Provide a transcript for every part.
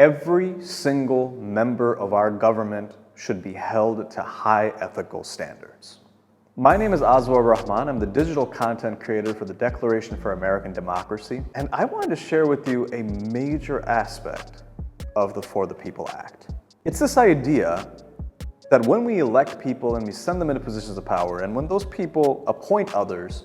Every single member of our government should be held to high ethical standards. My name is Aswar Rahman. I'm the digital content creator for the Declaration for American Democracy, and I wanted to share with you a major aspect of the For the People Act. It's this idea that when we elect people and we send them into positions of power, and when those people appoint others,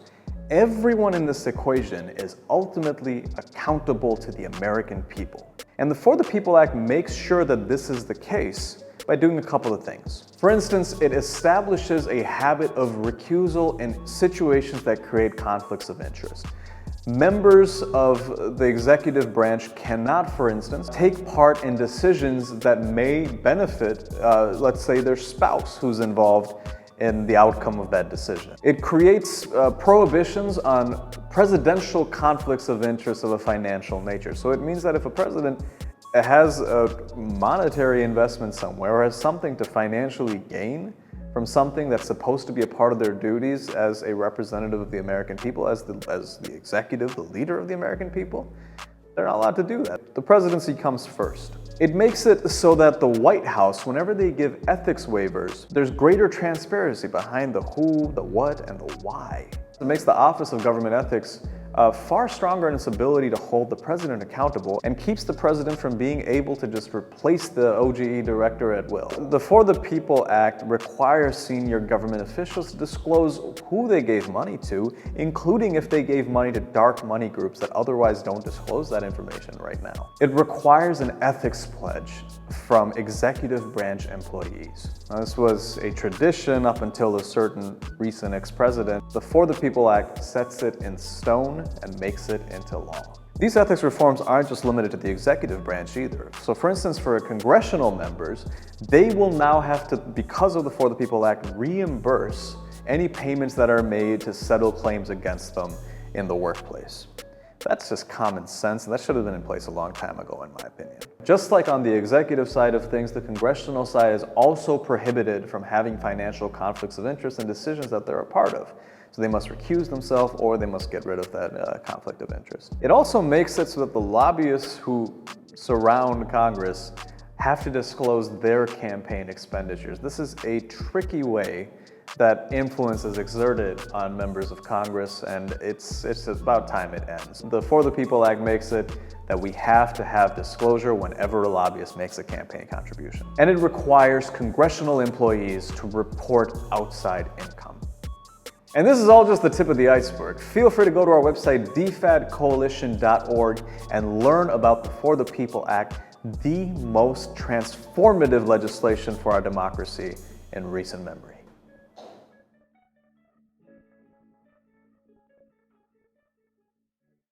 everyone in this equation is ultimately accountable to the American people. And the For the People Act makes sure that this is the case by doing a couple of things. For instance, it establishes a habit of recusal in situations that create conflicts of interest. Members of the executive branch cannot, for instance, take part in decisions that may benefit, let's say, their spouse who's involved in the outcome of that decision. It creates prohibitions on presidential conflicts of interest of a financial nature. So it means that if a president has a monetary investment somewhere or has something to financially gain from something that's supposed to be a part of their duties as a representative of the American people, as the executive, the leader of the American people, they're not allowed to do that. The presidency comes first. It makes it so that the White House, whenever they give ethics waivers, there's greater transparency behind the who, the what, and the why. It makes the Office of Government Ethics far stronger in its ability to hold the president accountable and keeps the president from being able to just replace the OGE director at will. The For the People Act requires senior government officials to disclose who they gave money to, including if they gave money to dark money groups that otherwise don't disclose that information right now. It requires an ethics pledge from executive branch employees. Now, this was a tradition up until a certain recent ex-president. The For the People Act sets it in stone and makes it into law. These ethics reforms aren't just limited to the executive branch either. So for instance, for congressional members, they will now have to, because of the For the People Act, reimburse any payments that are made to settle claims against them in the workplace. That's just common sense, and that should have been in place a long time ago, in my opinion. Just like on the executive side of things, the congressional side is also prohibited from having financial conflicts of interest in decisions that they're a part of. So they must recuse themselves or they must get rid of that conflict of interest. It also makes it so that the lobbyists who surround Congress have to disclose their campaign expenditures. This is a tricky way that influence is exerted on members of Congress, and it's about time it ends. The For the People Act makes it that we have to have disclosure whenever a lobbyist makes a campaign contribution. And it requires congressional employees to report outside income. And this is all just the tip of the iceberg. Feel free to go to our website, dfadcoalition.org, and learn about the For the People Act, the most transformative legislation for our democracy in recent memory.